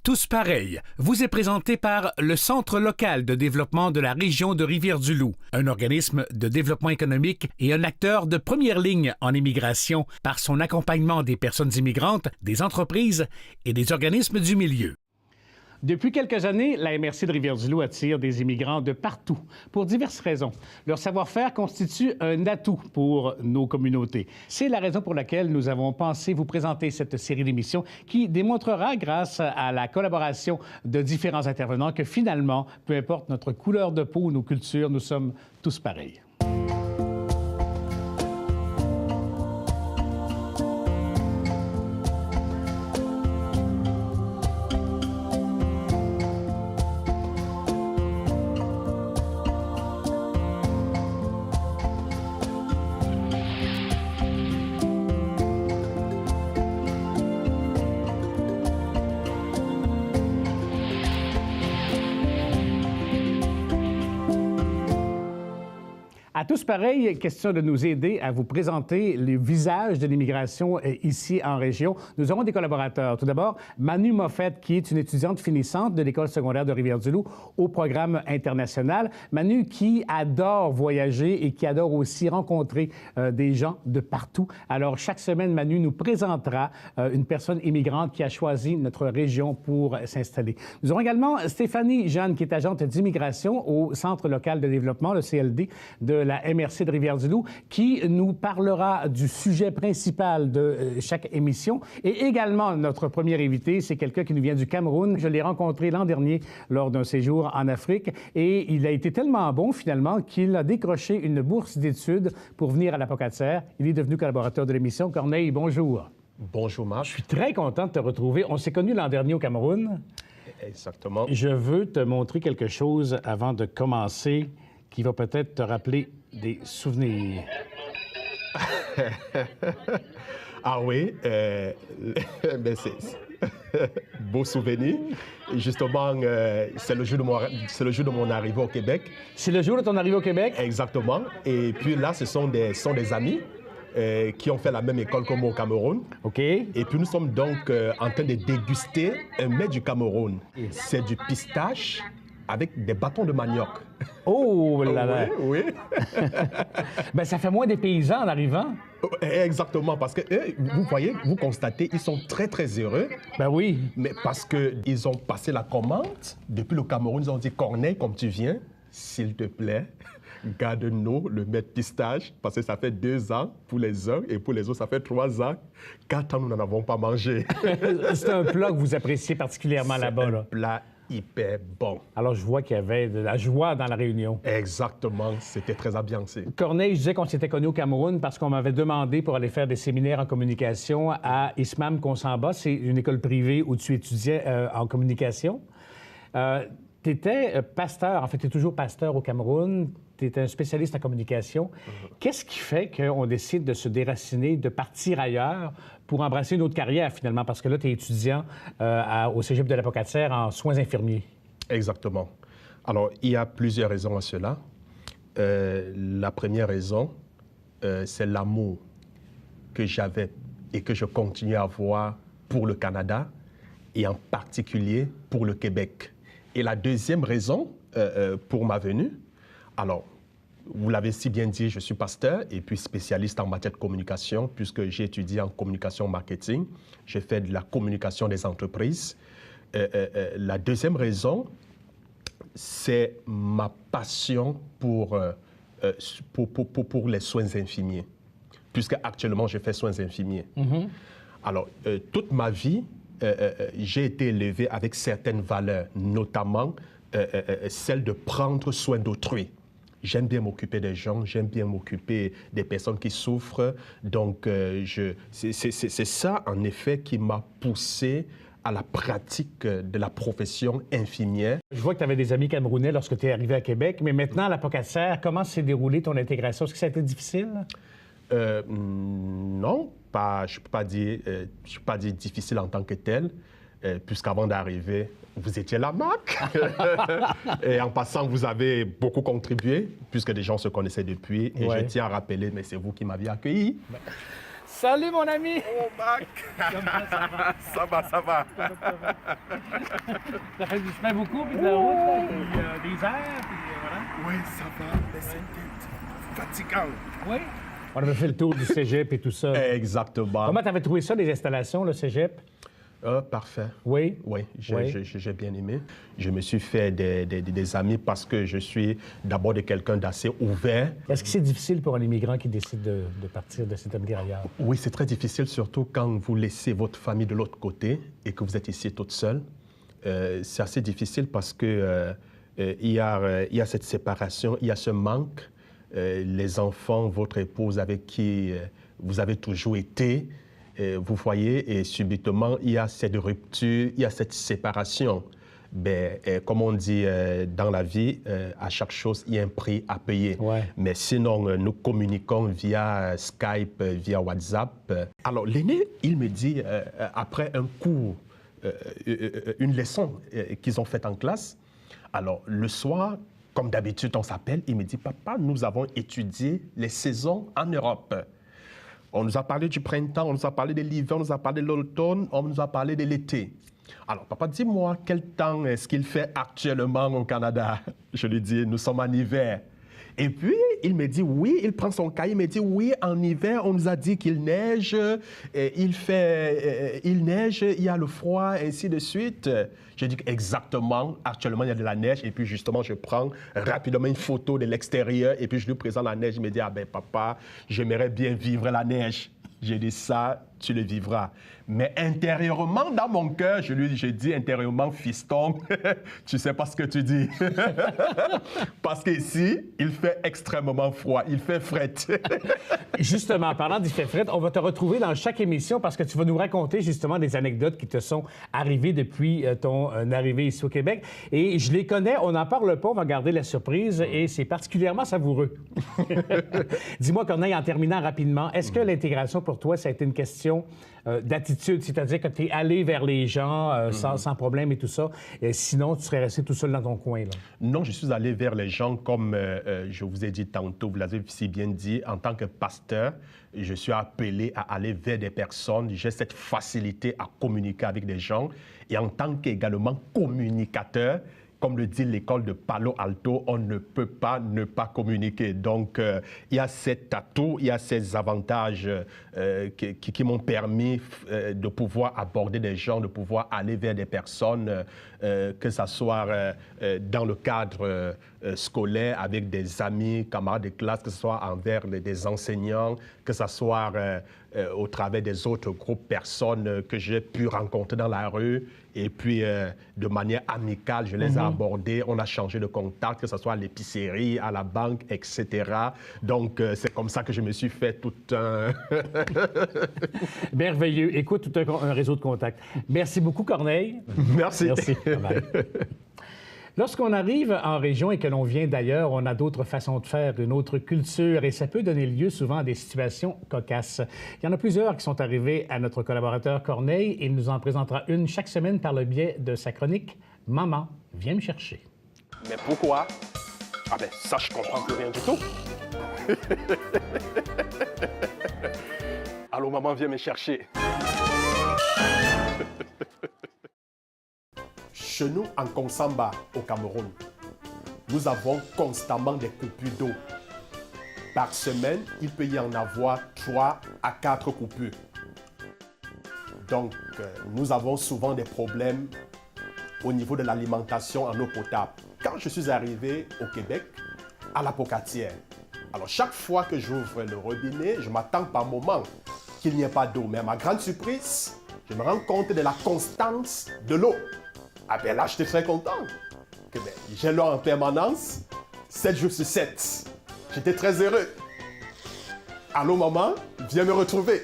Tous pareils vous est présenté par le Centre local de développement de la région de Rivière-du-Loup, un organisme de développement économique et un acteur de première ligne en immigration par son accompagnement des personnes immigrantes, des entreprises et des organismes du milieu. Depuis quelques années, la MRC de Rivière-du-Loup attire des immigrants de partout, pour diverses raisons. Leur savoir-faire constitue un atout pour nos communautés. C'est la raison pour laquelle nous avons pensé vous présenter cette série d'émissions qui démontrera, grâce à la collaboration de différents intervenants, que finalement, peu importe notre couleur de peau ou nos cultures, nous sommes tous pareils. À tous pareil, question de nous aider à vous présenter les visages de l'immigration ici en région. Nous avons des collaborateurs. Tout d'abord, Manu Moffett, qui est une étudiante finissante de l'École secondaire de Rivière-du-Loup au programme international. Manu qui adore voyager et qui adore aussi rencontrer des gens de partout. Alors, chaque semaine, Manu nous présentera une personne immigrante qui a choisi notre région pour s'installer. Nous aurons également Stéphanie Jeanne, qui est agente d'immigration au Centre local de développement, le CLD, de la MRC de Rivière-du-Loup, qui nous parlera du sujet principal de chaque émission. Et également, notre premier invité, c'est quelqu'un qui nous vient du Cameroun. Je l'ai rencontré l'an dernier lors d'un séjour en Afrique et il a été tellement bon, finalement, qu'il a décroché une bourse d'études pour venir à la Pocatière. Il est devenu collaborateur de l'émission. Corneille, bonjour. Bonjour, Marc. Je suis très content de te retrouver. On s'est connus l'an dernier au Cameroun. Exactement. Je veux te montrer quelque chose avant de commencer qui va peut-être te rappeler des souvenirs. Ah oui, mais c'est beau souvenir. Et justement, c'est le jour de mon arrivée au Québec. C'est le jour de ton arrivée au Québec? Exactement. Et puis là, ce sont des amis qui ont fait la même école que moi au Cameroun. OK. Et puis nous sommes donc en train de déguster un mets du Cameroun. C'est du pistache avec des bâtons de manioc. Oh là là! Oui, oui. Bien, ça fait moins des paysans en arrivant. Exactement, parce que vous voyez, vous constatez, ils sont très, très heureux. Ben oui. Mais parce qu'ils ont passé la commande, depuis le Cameroun, ils ont dit, Corneille, comme tu viens, s'il te plaît, garde-nous le mets de pistache, parce que ça fait 2 ans pour les uns, et pour les autres, ça fait 3 ans. 4 ans, nous n'en avons pas mangé. C'est un plat que vous appréciez particulièrement là-bas, là. Un plat hyper bon. Alors, je vois qu'il y avait de la joie dans la réunion. Exactement, c'était très ambiancé. Corneille, je disais qu'on s'était connus au Cameroun parce qu'on m'avait demandé pour aller faire des séminaires en communication à Ismam Konsamba. C'est une école privée où tu étudiais en communication. Tu étais pasteur, en fait, tu es toujours pasteur au Cameroun. Tu étais un spécialiste en communication. Qu'est-ce qui fait qu'on décide de se déraciner, de partir ailleurs pour embrasser une autre carrière, finalement? Parce que là, tu es étudiant au Cégep de la Pocatière en soins infirmiers. Exactement. Alors, il y a plusieurs raisons à cela. La première raison, c'est l'amour que j'avais et que je continue à avoir pour le Canada et en particulier pour le Québec. Et la deuxième raison pour ma venue, alors, vous l'avez si bien dit, je suis pasteur et puis spécialiste en matière de communication puisque j'ai étudié en communication marketing. J'ai fait de la communication des entreprises. La deuxième raison, c'est ma passion pour les soins infirmiers, puisque actuellement je fais soins infirmiers. Mm-hmm. Alors, toute ma vie, j'ai été élevé avec certaines valeurs, notamment celle de prendre soin d'autrui. J'aime bien m'occuper des gens, j'aime bien m'occuper des personnes qui souffrent. Donc, c'est ça, en effet, qui m'a poussé à la pratique de la profession infirmière. Je vois que tu avais des amis camerounais lorsque tu es arrivé à Québec, mais maintenant, à la Pocatière, comment s'est déroulée ton intégration? Est-ce que ça a été difficile? Non, je ne peux pas dire difficile en tant que tel, puisqu'avant d'arriver, vous étiez là, Marc. Et en passant, vous avez beaucoup contribué, puisque des gens se connaissaient depuis. Et je tiens à rappeler, mais c'est vous qui m'aviez accueilli. Salut, mon ami! Oh, Mac! Ça va, ça va. Ça fait du chemin beaucoup, puis de la route, puis des airs, puis voilà. Oui, ça va, mais c'était fatigant. Oui? On avait fait le tour du cégep et tout ça. Exactement. Comment t'avais trouvé ça, les installations, le cégep? Parfait. Oui? Oui, j'ai bien aimé. Je me suis fait des amis parce que je suis d'abord quelqu'un d'assez ouvert. Est-ce que c'est difficile pour un immigrant qui décide de partir, de s'établir ailleurs? Oui, c'est très difficile, surtout quand vous laissez votre famille de l'autre côté et que vous êtes ici toute seule. C'est assez difficile parce que il y a cette séparation, il y a ce manque. Les enfants, votre épouse avec qui vous avez toujours été, vous voyez, et subitement, il y a cette rupture, il y a cette séparation. Ben, comme on dit dans la vie, à chaque chose, il y a un prix à payer. Ouais. Mais sinon, nous communiquons via Skype, via WhatsApp. Alors, l'aîné, il me dit, après un cours, une leçon qu'ils ont faite en classe, alors le soir, comme d'habitude, on s'appelle, il me dit, papa, nous avons étudié les saisons en Europe. On nous a parlé du printemps, on nous a parlé de l'hiver, on nous a parlé de l'automne, on nous a parlé de l'été. Alors, papa, dis-moi, quel temps est-ce qu'il fait actuellement au Canada? Je lui dis, nous sommes en hiver. Et puis, il me dit, oui, il prend son cahier, il me dit, oui, en hiver, on nous a dit qu'il neige, il neige, il y a le froid, ainsi de suite. Je dis exactement, actuellement, il y a de la neige. Et puis, justement, je prends rapidement une photo de l'extérieur et puis je lui présente la neige. Il me dit, ah ben, papa, j'aimerais bien vivre la neige. J'ai dit, ça, tu le vivras. Mais intérieurement, dans mon cœur, j'ai dit intérieurement, fiston, tu sais pas ce que tu dis. Parce qu'ici, il fait extrêmement froid, il fait fret. Justement, en parlant d'il fait fret, on va te retrouver dans chaque émission parce que tu vas nous raconter justement des anecdotes qui te sont arrivées depuis ton arrivée ici au Québec. Et je les connais, on n'en parle pas, on va garder la surprise et c'est particulièrement savoureux. Dis-moi, Corneille, en terminant rapidement, est-ce que l'intégration pour toi, ça a été une question d'attitude, c'est-à-dire que tu es allé vers les gens sans problème et tout ça, et sinon tu serais resté tout seul dans ton coin, là? Non, je suis allé vers les gens comme je vous ai dit tantôt, vous l'avez si bien dit, en tant que pasteur, je suis appelé à aller vers des personnes, j'ai cette facilité à communiquer avec des gens, et en tant qu'également communicateur, comme le dit l'école de Palo Alto, on ne peut pas ne pas communiquer. Donc, il y a cet atout, il y a ces avantages qui m'ont permis de pouvoir aborder des gens, de pouvoir aller vers des personnes, que ce soit dans le cadre scolaire, avec des amis, camarades de classe, que ce soit envers des enseignants, que ce soit au travers des autres groupes personnes que j'ai pu rencontrer dans la rue. Et puis, de manière amicale, je les ai abordés. On a changé de contact, que ce soit à l'épicerie, à la banque, etc. Donc, c'est comme ça que je me suis fait tout un... Merveilleux. Écoute, tout un réseau de contacts. Merci beaucoup, Corneille. Merci. Merci. Bye-bye. Lorsqu'on arrive en région et que l'on vient d'ailleurs, on a d'autres façons de faire, une autre culture, et ça peut donner lieu souvent à des situations cocasses. Il y en a plusieurs qui sont arrivées à notre collaborateur Corneille. Il nous en présentera une chaque semaine par le biais de sa chronique « Maman, viens me chercher ». Mais pourquoi? Ah ben ça, je comprends plus rien du tout. Allô, maman, viens me chercher. Chez nous, en Konsamba, au Cameroun, nous avons constamment des coupures d'eau. Par semaine, il peut y en avoir 3 à 4 coupures. Donc, nous avons souvent des problèmes au niveau de l'alimentation en eau potable. Quand je suis arrivé au Québec, à la Pocatière, alors chaque fois que j'ouvre le robinet, je m'attends par moment qu'il n'y ait pas d'eau. Mais à ma grande surprise, je me rends compte de la constance de l'eau. Ah ben là, j'étais très content. Que ben, j'ai l'eau en permanence, 7 jours sur 7. J'étais très heureux. Allô, maman, viens me retrouver.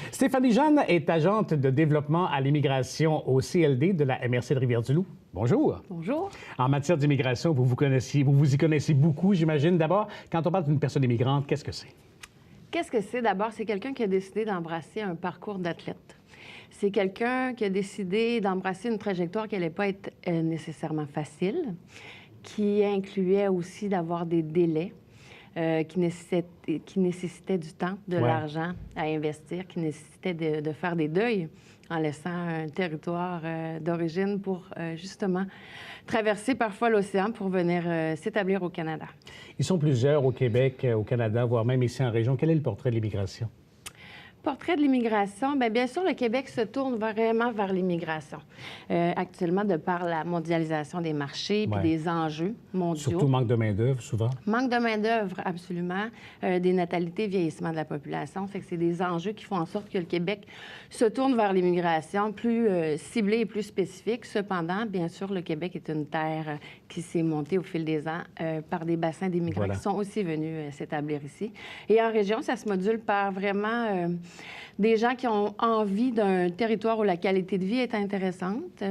Stéphanie Jeanne est agente de développement à l'immigration au CLD de la MRC de Rivière-du-Loup. Bonjour. Bonjour. En matière d'immigration, vous vous y connaissez beaucoup, j'imagine. D'abord, quand on parle d'une personne immigrante, qu'est-ce que c'est? Qu'est-ce que c'est? D'abord, c'est quelqu'un qui a décidé d'embrasser un parcours d'athlète. C'est quelqu'un qui a décidé d'embrasser une trajectoire qui n'allait pas être nécessairement facile, qui incluait aussi d'avoir des délais, qui nécessitait du temps, de l'argent à investir, qui nécessitait de faire des deuils en laissant un territoire d'origine pour justement traverser parfois l'océan pour venir s'établir au Canada. Ils sont plusieurs au Québec, au Canada, voire même ici en région. Quel est le portrait de l'immigration? Portrait de l'immigration, bien sûr, le Québec se tourne vraiment vers l'immigration. Actuellement, de par la mondialisation des marchés puis des enjeux mondiaux. Surtout manque de main-d'œuvre, souvent. Manque de main-d'œuvre, absolument. Des natalités, vieillissement de la population. Fait que c'est des enjeux qui font en sorte que le Québec se tourne vers l'immigration plus ciblée et plus spécifique. Cependant, bien sûr, le Québec est une terre qui s'est montée au fil des ans par des bassins d'immigrants qui sont aussi venus s'établir ici. Et en région, ça se module par vraiment des gens qui ont envie d'un territoire où la qualité de vie est intéressante.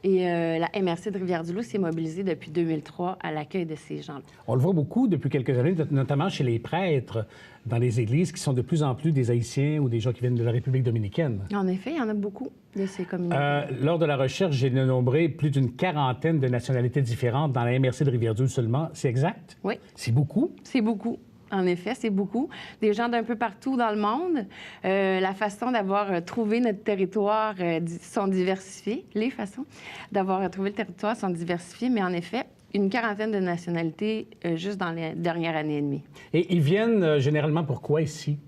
Et la MRC de Rivière-du-Loup s'est mobilisée depuis 2003 à l'accueil de ces gens-là. On le voit beaucoup depuis quelques années, notamment chez les prêtres dans les églises, qui sont de plus en plus des Haïtiens ou des gens qui viennent de la République dominicaine. En effet, il y en a beaucoup de ces communautés. Lors de la recherche, j'ai dénombré plus d'une quarantaine de nationalités différentes dans la MRC de Rivière-du-Loup seulement. C'est exact? Oui. C'est beaucoup? C'est beaucoup. En effet, c'est beaucoup. Des gens d'un peu partout dans le monde. La façon d'avoir trouvé notre territoire sont diversifiées. Les façons d'avoir trouvé le territoire sont diversifiées, mais en effet, une quarantaine de nationalités juste dans les dernières années et demie. Et ils viennent généralement pourquoi ici?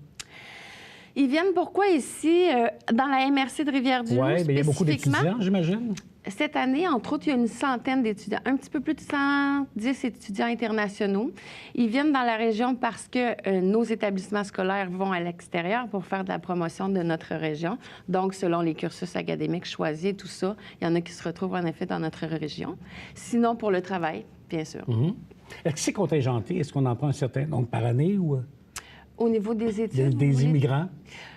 Ils viennent pourquoi ici? Dans la MRC de Rivière-du-Loup, Oui, il y a beaucoup spécifiquement. d'étudiants, j'imagine. Cette année, entre autres, il y a une centaine d'étudiants, un petit peu plus de 110 étudiants internationaux. Ils viennent dans la région parce que nos établissements scolaires vont à l'extérieur pour faire de la promotion de notre région. Donc, selon les cursus académiques choisis et tout ça, il y en a qui se retrouvent en effet dans notre région. Sinon, pour le travail, bien sûr. Est-ce que c'est contingenté? Est-ce qu'on en prend un certain nombre par année ou... Au niveau des études? Des immigrants?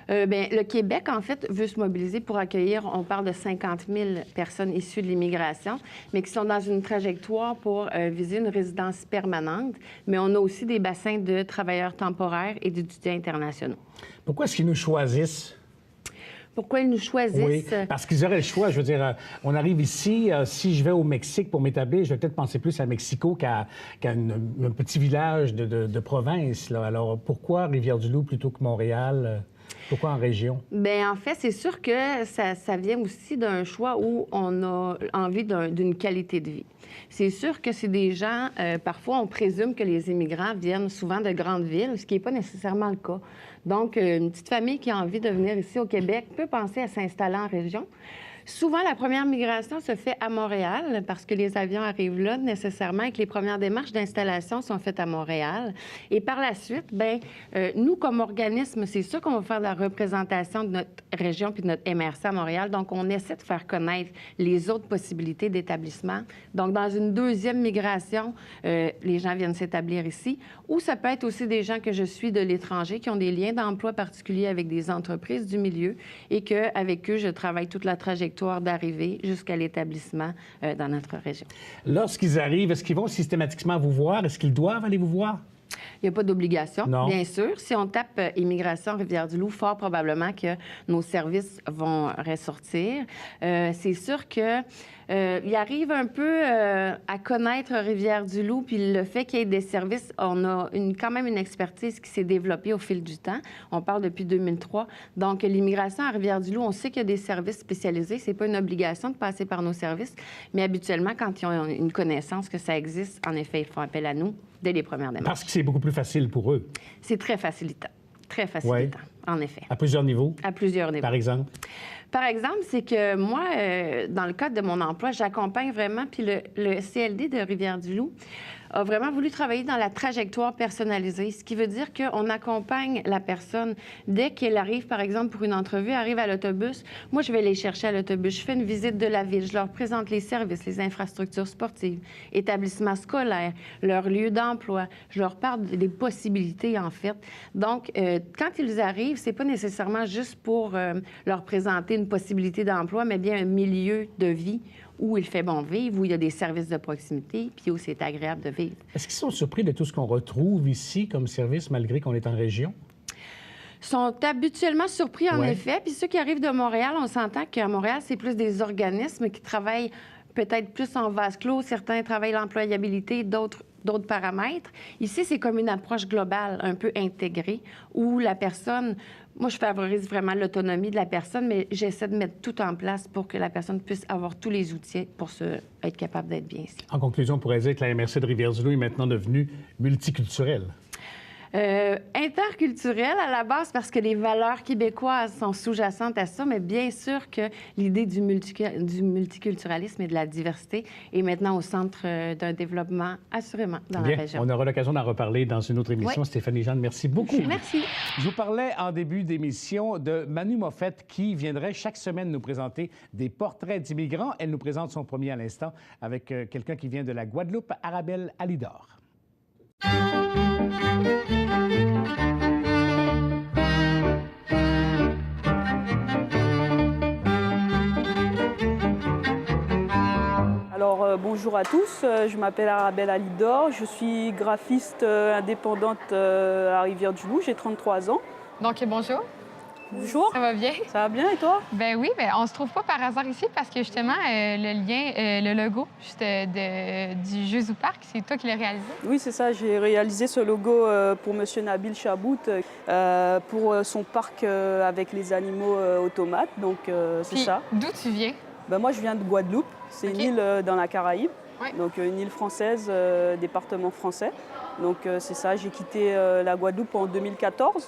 Le Québec, en fait, veut se mobiliser pour accueillir, on parle de 50 000 personnes issues de l'immigration, mais qui sont dans une trajectoire pour viser une résidence permanente. Mais on a aussi des bassins de travailleurs temporaires et d'étudiants internationaux. Pourquoi est-ce qu'ils nous choisissent? Pourquoi ils nous choisissent? Oui, parce qu'ils auraient le choix. Je veux dire, on arrive ici, si je vais au Mexique pour m'établir, je vais peut-être penser plus à Mexico qu'à un petit village de province. Là. Alors, pourquoi Rivière-du-Loup plutôt que Montréal? Pourquoi en région? Bien, en fait, c'est sûr que ça vient aussi d'un choix où on a envie d'une qualité de vie. C'est sûr que c'est des gens, parfois, on présume que les immigrants viennent souvent de grandes villes, ce qui n'est pas nécessairement le cas. Donc, une petite famille qui a envie de venir ici au Québec peut penser à s'installer en région. Souvent, la première migration se fait à Montréal parce que les avions arrivent là nécessairement et que les premières démarches d'installation sont faites à Montréal. Et par la suite, nous, comme organisme, c'est sûr qu'on va faire de la représentation de notre région puis de notre MRC à Montréal. Donc, on essaie de faire connaître les autres possibilités d'établissement. Donc, dans une deuxième migration, les gens viennent s'établir ici. Ou ça peut être aussi des gens que je suis de l'étranger qui ont des liens d'emploi particuliers avec des entreprises du milieu et qu'avec eux, je travaille toute la trajectoire d'arrivée jusqu'à l'établissement dans notre région. Lorsqu'ils arrivent, est-ce qu'ils vont systématiquement vous voir? Est-ce qu'ils doivent aller vous voir? Il n'y a pas d'obligation, bien sûr. Si on tape Immigration Rivière-du-Loup, fort probablement que nos services vont ressortir. C'est sûr que il arrive un peu à connaître Rivière-du-Loup, puis le fait qu'il y ait des services, on a quand même une expertise qui s'est développée au fil du temps. On parle depuis 2003. Donc, l'immigration à Rivière-du-Loup, on sait qu'il y a des services spécialisés. C'est pas une obligation de passer par nos services, mais habituellement, quand ils ont une connaissance que ça existe, en effet, ils font appel à nous dès les premières démarches. Parce que c'est beaucoup plus facile pour eux. C'est très facilitant. Très facilitant, en effet. À plusieurs niveaux? À plusieurs niveaux. Par exemple? Par exemple, c'est que moi, dans le cadre de mon emploi, j'accompagne vraiment, puis le CLD de Rivière-du-Loup a vraiment voulu travailler dans la trajectoire personnalisée, ce qui veut dire qu'on accompagne la personne dès qu'elle arrive, par exemple, pour une entrevue, arrive à l'autobus. Moi, je vais les chercher à l'autobus. Je fais une visite de la ville. Je leur présente les services, les infrastructures sportives, établissements scolaires, leur lieu d'emploi. Je leur parle des possibilités, en fait. Donc, quand ils arrivent, c'est pas nécessairement juste pour leur présenter une possibilité d'emploi, mais bien un milieu de vie où il fait bon vivre, où il y a des services de proximité, puis où c'est agréable de vivre. Est-ce qu'ils sont surpris de tout ce qu'on retrouve ici comme service, malgré qu'on est en région? Sont habituellement surpris, en effet. Puis ceux qui arrivent de Montréal, on s'entend qu'à Montréal, c'est plus des organismes qui travaillent peut-être plus en vase clos. Certains travaillent l'employabilité, d'autres d'autres paramètres. Ici, c'est comme une approche globale, un peu intégrée, où la personne... Moi, je favorise vraiment l'autonomie de la personne, mais j'essaie de mettre tout en place pour que la personne puisse avoir tous les outils pour être capable d'être bien ici. En conclusion, on pourrait dire que la MRC de Rivière-du-Loup est maintenant devenue multiculturelle. Interculturelle à la base parce que les valeurs québécoises sont sous-jacentes à ça, mais bien sûr que l'idée du multiculturalisme et de la diversité est maintenant au centre d'un développement, assurément, dans la région. On aura l'occasion d'en reparler dans une autre émission. Oui. Stéphanie Jeanne, merci beaucoup. Merci. Je vous parlais en début d'émission de Manu Moffett qui viendrait chaque semaine nous présenter des portraits d'immigrants. Elle nous présente son premier à l'instant avec quelqu'un qui vient de la Guadeloupe, Arabelle Alidor. Alors, bonjour à tous, je m'appelle Arabelle Alidor, je suis graphiste indépendante à Rivière-du-Loup, j'ai 33 ans. Donc, bonjour. Bonjour. Ça va bien? Ça va bien, et toi? Ben oui, ben on se trouve pas par hasard ici parce que justement, le lien, le logo du Jeux ou Parc, c'est toi qui l'as réalisé? Oui, c'est ça. J'ai réalisé ce logo pour M. Nabil Chabout pour son parc avec les animaux automates. Donc, c'est ça. D'où tu viens? Ben, moi, je viens de Guadeloupe. C'est une île dans la Caraïbe. Oui. Donc, une île française, département français. Donc, c'est ça. J'ai quitté la Guadeloupe en 2014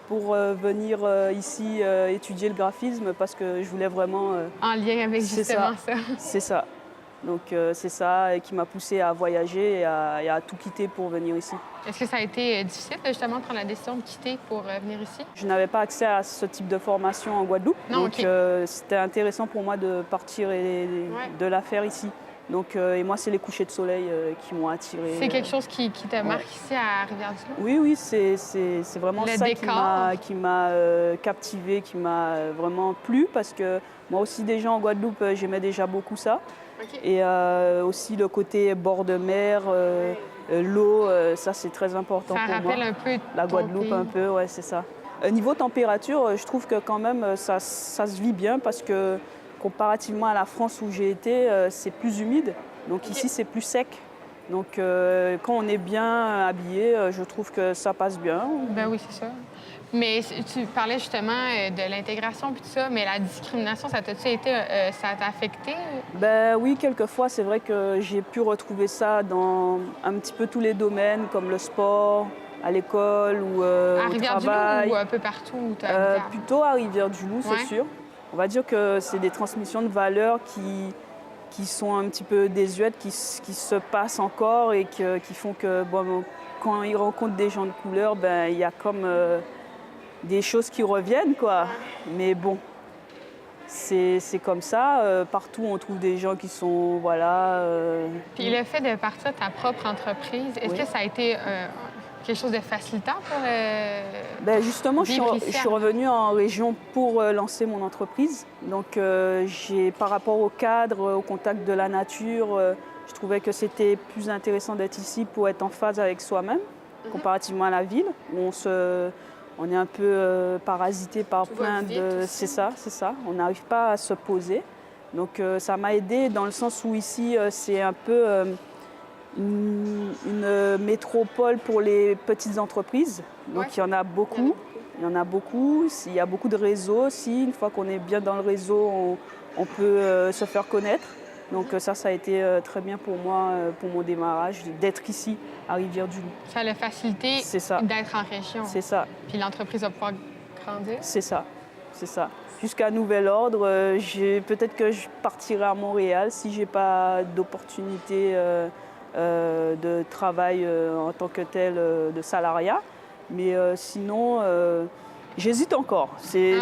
pour venir ici étudier le graphisme parce que je voulais vraiment... en lien avec justement ça. C'est ça. Donc, c'est ça qui m'a poussée à voyager et à tout quitter pour venir ici. Est-ce que ça a été difficile justement de prendre la décision de quitter pour venir ici? Je n'avais pas accès à ce type de formation en Guadeloupe. Non, donc, c'était intéressant pour moi de partir et de la faire ici. Donc, et moi, c'est les couchers de soleil qui m'ont attirée. C'est quelque chose qui te marque ici à Rivière-du-Loup? Oui, oui, c'est vraiment ça qui m'a captivée, qui m'a vraiment plu parce que moi aussi, déjà en Guadeloupe, j'aimais déjà beaucoup ça. Et aussi le côté bord de mer, l'eau, ça c'est très important pour moi. Ça rappelle un peu la Guadeloupe, un peu, ouais, c'est ça. Niveau température, je trouve que quand même ça se vit bien parce que comparativement à la France où j'ai été, c'est plus humide. Donc ici, c'est plus sec. Donc quand on est bien habillé, je trouve que ça passe bien. Ben oui, c'est ça. Mais tu parlais justement de l'intégration et tout ça, mais la discrimination, ça t'a-tu été, ça t'a affecté? Ben oui, quelquefois, c'est vrai que j'ai pu retrouver ça dans un petit peu tous les domaines, comme le sport, à l'école ou au travail. Ou un peu partout où tu plutôt à Rivière-du-Loup, c'est sûr. On va dire que c'est des transmissions de valeurs qui sont un petit peu désuètes, qui se passent encore et qui font que bon, quand ils rencontrent des gens de couleur, ben, il y a comme des choses qui reviennent, quoi. Mais bon, c'est comme ça. Partout, on trouve des gens qui sont, voilà... Puis le fait de partir de ta propre entreprise, est-ce que ça a été quelque chose de facilitant pour ben justement, je suis revenue en région pour lancer mon entreprise. Donc, par rapport au cadre, au contact de la nature, je trouvais que c'était plus intéressant d'être ici pour être en phase avec soi-même, comparativement à la ville, où on est un peu parasité par plein de... C'est ça. On n'arrive pas à se poser. Donc, ça m'a aidée dans le sens où ici, c'est un peu... une métropole pour les petites entreprises. Donc, il y en a beaucoup. Il y a beaucoup de réseaux aussi. Une fois qu'on est bien dans le réseau, on peut se faire connaître. Donc, ça a été très bien pour moi, pour mon démarrage, d'être ici, à Rivière-du-Loup. Ça l'a facilité d'être en région. C'est ça. Puis l'entreprise va pouvoir grandir. C'est ça. Jusqu'à nouvel ordre, peut-être que je partirai à Montréal si je n'ai pas d'opportunité de travail en tant que tel, de salariat. Mais sinon, j'hésite encore. C'est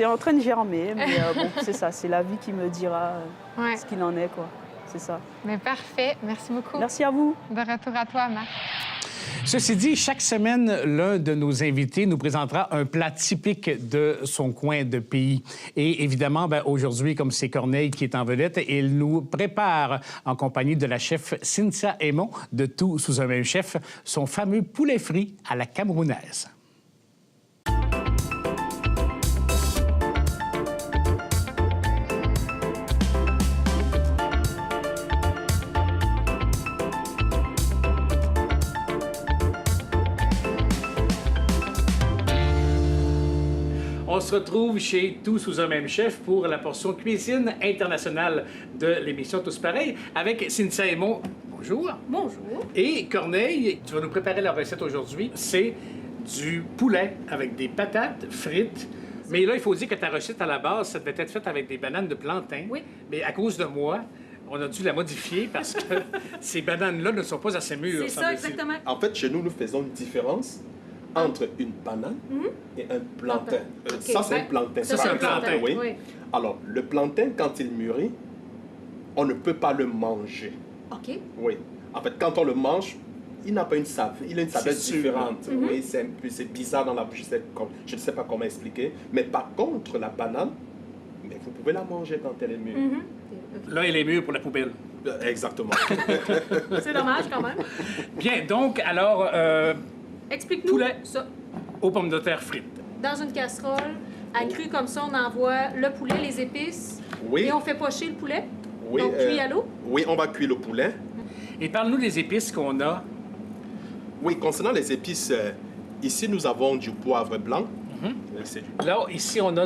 en train de germer, mais bon, c'est ça. C'est la vie qui me dira ce qu'il en est, quoi. C'est ça. Mais parfait. Merci beaucoup. Merci à vous. De retour à toi, Marc. Ceci dit, chaque semaine, l'un de nos invités nous présentera un plat typique de son coin de pays. Et évidemment, aujourd'hui, comme c'est Corneille qui est en vedette, il nous prépare, en compagnie de la chef Cynthia Aymon, de Tout sous un même chef, son fameux poulet frit à la camerounaise. On se retrouve chez Tous sous un même chef pour la portion cuisine internationale de l'émission Tous pareils avec Cynthia Aymon. Bonjour. Bonjour. Et Corneille, tu vas nous préparer la recette aujourd'hui. C'est du poulet avec des patates frites. Mais là, il faut dire que ta recette à la base, ça devait être faite avec des bananes de plantain. Oui. Mais à cause de moi, on a dû la modifier parce que ces bananes-là ne sont pas assez mûres. C'est ça, semble-t-il. exactement. En fait, chez nous, nous faisons une différence entre une banane et un plantain. Ok. Ça, c'est un plantain. Ça, c'est un plantain, oui. oui. Alors, le plantain, quand il mûrit, on ne peut pas le manger. OK. Oui. En fait, quand on le mange, il n'a pas une saveur. Il a une saveur C'est sûr. différente. Oui, c'est bizarre dans la bouche. Je ne sais pas comment expliquer. Mais par contre, la banane, mais vous pouvez la manger quand elle est mûre. Là, elle est mûre pour la poubelle. Exactement. C'est dommage quand même. Bien, donc, alors, Explique-nous Poulet. ça. aux pommes de terre frites. Dans une casserole, à cru comme ça, on envoie le poulet, les épices. Oui. Et on fait pocher le poulet. Oui, Donc, cuit à l'eau. Oui, on va cuire le poulet. Et parle-nous des épices qu'on a. Oui, concernant les épices, ici, nous avons du poivre blanc. C'est du- Là, ici, on a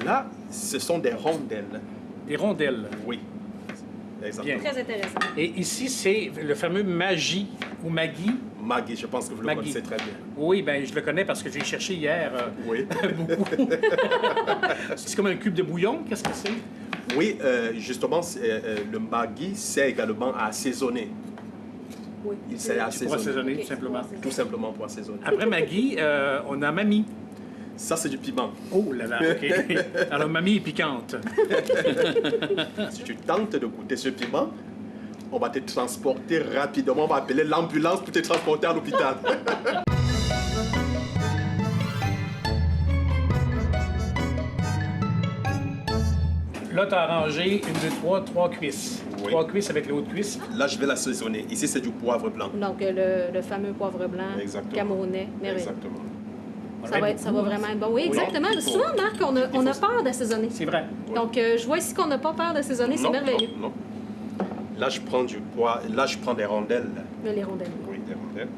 Là, ce sont des rondelles. des rondelles. Oui. Exactement. Bien. Très intéressant. Et ici, c'est le fameux Maggi ou Maggi. Maggi, je pense que vous le Maggi. connaissez très bien. Oui, bien, je le connais parce que j'ai cherché hier Oui. beaucoup. C'est comme un cube de bouillon. Qu'est-ce que c'est? Oui, justement, le Maggi, c'est également à assaisonner. Oui. Il sert à Pour assaisonner, Ok. tout simplement. Tout simplement pour assaisonner. Après Maggi, on a Mamie. Ça, c'est du piment. Oh là là, OK. Alors, Mamie est piquante. Si tu tentes de goûter ce piment, on va te transporter rapidement. On va appeler l'ambulance pour te transporter à l'hôpital. Là, tu as arrangé une, deux, trois cuisses. Oui. 3 cuisses avec l'autre cuisse. Là, je vais l'assaisonner. Ici, c'est du poivre blanc. Donc, le fameux poivre blanc Exactement. camerounais. Merveilleux. Exactement. Ça va vraiment être bon. Oui, exactement. il faut- Souvent, Marc, on a peur d'assaisonner. C'est vrai. Donc, je vois ici qu'on n'a pas peur d'assaisonner. C'est Non, merveilleux. non, non. Là, je prends du poivre. Là, je prends des rondelles. Les rondelles. Oui, des rondelles.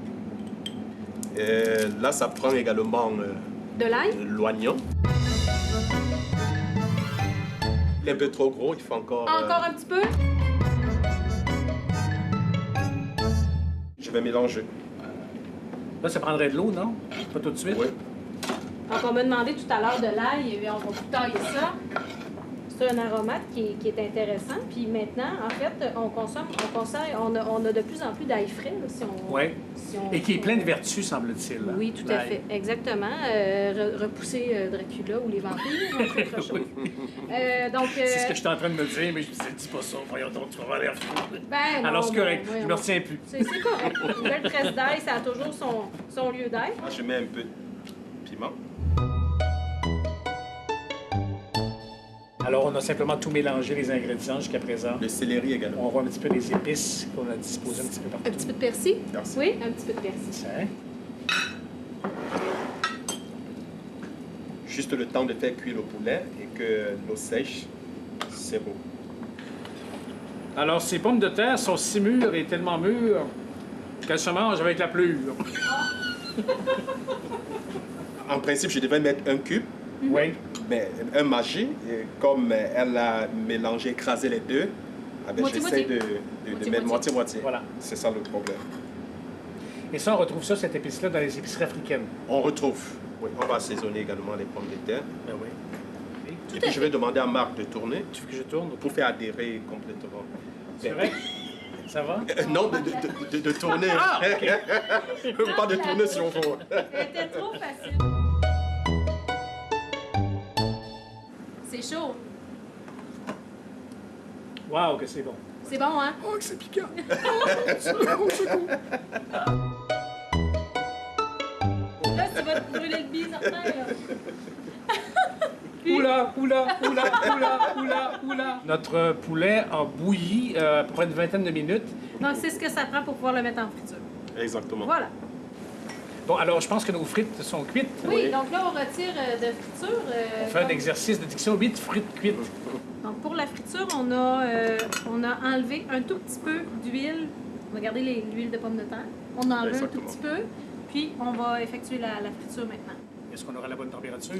Et là, ça prend également De l'ail? l'oignon. Il est un peu trop gros, il faut encore... Encore un petit peu? Je vais mélanger. Là, ça prendrait de l'eau, non? Pas tout de suite? Oui. Donc, on m'a demandé tout à l'heure de l'ail, et on va tailler ça. C'est un aromate qui est intéressant. Puis maintenant, en fait, on a de plus en plus d'ail frais. Là, si on, Oui. si on- Et qui est plein de vertus, semble-t-il. Oui, tout à L'ail. fait. Exactement. Repousser Dracula ou les vampires, entre autres choses. Donc, C'est ce que je suis en train de me dire, mais je me disais, dis pas ça, voyons donc, tu vas avoir l'air fou. ben, non, Alors, c'est ben, correct, je voyons. me retiens plus. C'est correct. Une belle tresse d'ail, ça a toujours son lieu d'être. Là, je mets un peu de piment. Alors, on a simplement tout mélangé, les ingrédients jusqu'à présent. Le céleri également. On voit un petit peu les épices qu'on a disposées un petit peu Un partout. petit peu de persil? Merci. Oui, un petit peu de persil. Tiens. Juste le temps de faire cuire le poulet et que l'eau sèche, c'est beau. Alors, ces pommes de terre sont si mûres et tellement mûres qu'elles se mangent avec la pelure. En principe, je devais mettre un cube, Oui. mais un Maggi, et comme elle a mélangé, écrasé les deux, j'essaie de Moitié-moitié. mettre moitié-moitié. Voilà. C'est ça le problème. Et ça, on retrouve ça, cette épice-là, dans les épiceries africaines. On retrouve. Oui, on va assaisonner également les pommes de terre. Ben oui. Et puis je vais demander à Marc de tourner Tu veux que je tourne? pour faire adhérer complètement. C'est vrai? Ça va? Non, de tourner. Ah, OK. Pas de tourner si on veut. C'était trop facile. C'est chaud. Wow, que c'est bon. C'est bon, hein? Oh, que c'est piquant. Là, tu vas te brûler le bise, certain, là. Oula, oula, oula, oula, oula, oula. Notre poulet a bouilli à peu près une vingtaine de minutes. Donc, c'est ce que ça prend pour pouvoir le mettre en friture. Exactement. Voilà. Bon, alors, je pense que nos frites sont cuites. Oui, donc là, on retire de friture. On fait un exercice de diction 8 frites cuites. Donc, pour la friture, on a enlevé un tout petit peu d'huile. On va garder l'huile de pomme de terre. On a enlevé un tout Exactement. petit peu. Puis, on va effectuer la friture maintenant. Est-ce qu'on aura la bonne température?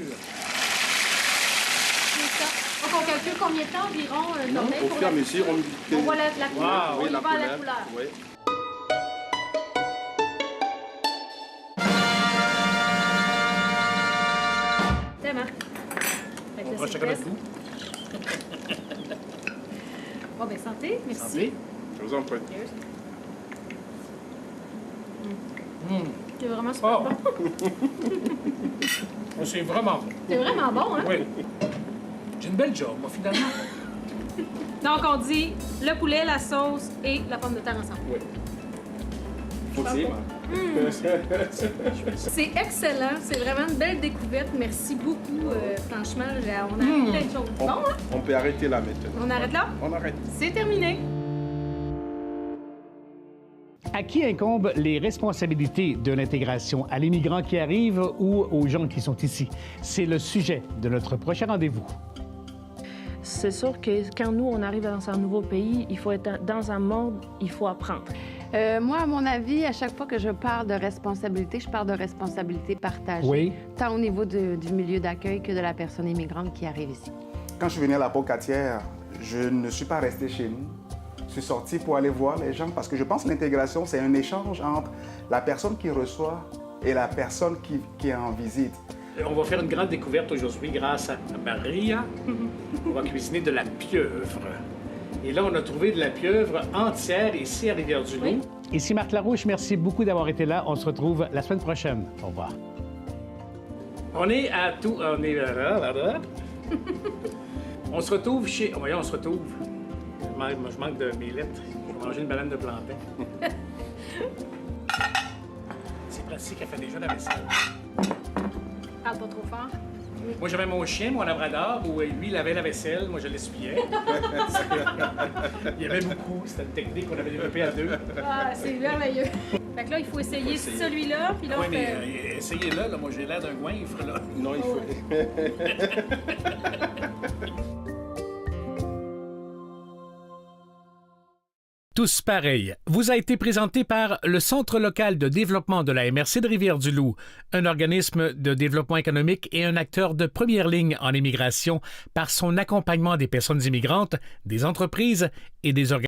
ça. Donc, on calcule combien de temps environ, Corneille, Au pour fur et à la mesure, on voit la couleur, Oui, on y va à la couleur. Oui. Tellement. On va chacun notre goût. Bon, bien, santé. Merci. Santé. Je vous en prie. Cheers. C'est vraiment super bon. C'est vraiment bon. C'est vraiment bon, hein? Oui. J'ai une belle job, moi, finalement. Donc, on dit le poulet, la sauce et la pomme de terre ensemble. Oui. Faut dire. C'est excellent. C'est vraiment une belle découverte. Merci beaucoup. Franchement, on a appris plein de choses. Bon, hein? On peut arrêter là maintenant. On arrête là? On arrête. C'est terminé. À qui incombent les responsabilités de l'intégration? À l'immigrant qui arrive ou aux gens qui sont ici? C'est le sujet de notre prochain rendez-vous. C'est sûr que quand nous, on arrive dans un nouveau pays, il faut être dans un monde, il faut apprendre. Moi, à mon avis, à chaque fois que je parle de responsabilité, je parle de responsabilité partagée. Oui. Tant au niveau du milieu d'accueil que de la personne immigrante qui arrive ici. Quand je venais à la Pocatière, je ne suis pas resté chez nous. Je suis sorti pour aller voir les gens parce que je pense que l'intégration, c'est un échange entre la personne qui reçoit et la personne qui est en visite. On va faire une grande découverte aujourd'hui grâce à Maria. On va cuisiner de la pieuvre. Et là, on a trouvé de la pieuvre entière ici à Rivière-du-Loup. Oui. Ici Marc Larouche, merci beaucoup d'avoir été là. On se retrouve la semaine prochaine. Au revoir. On est à tout... On est là. On se retrouve chez... Voyons, on se retrouve. Je manque de mes lettres. Je vais manger une banane de plantain. C'est pratique, elle fait déjà la vaisselle. Parle pas trop fort. Moi, j'avais mon chien, mon labrador, où lui, il avait la vaisselle, moi, je l'essuyais. Il y avait beaucoup. C'était une technique qu'on avait développée à deux. Ah, c'est merveilleux. Fait que là, il faut essayer celui-là, puis là, Oui, on mais fait... essayez-le, là. Moi, j'ai l'air d'un goinfre, là. Non, il faut. Tous pareils vous a été présenté par le Centre local de développement de la MRC de Rivière-du-Loup, un organisme de développement économique et un acteur de première ligne en immigration par son accompagnement des personnes immigrantes, des entreprises et des organisations.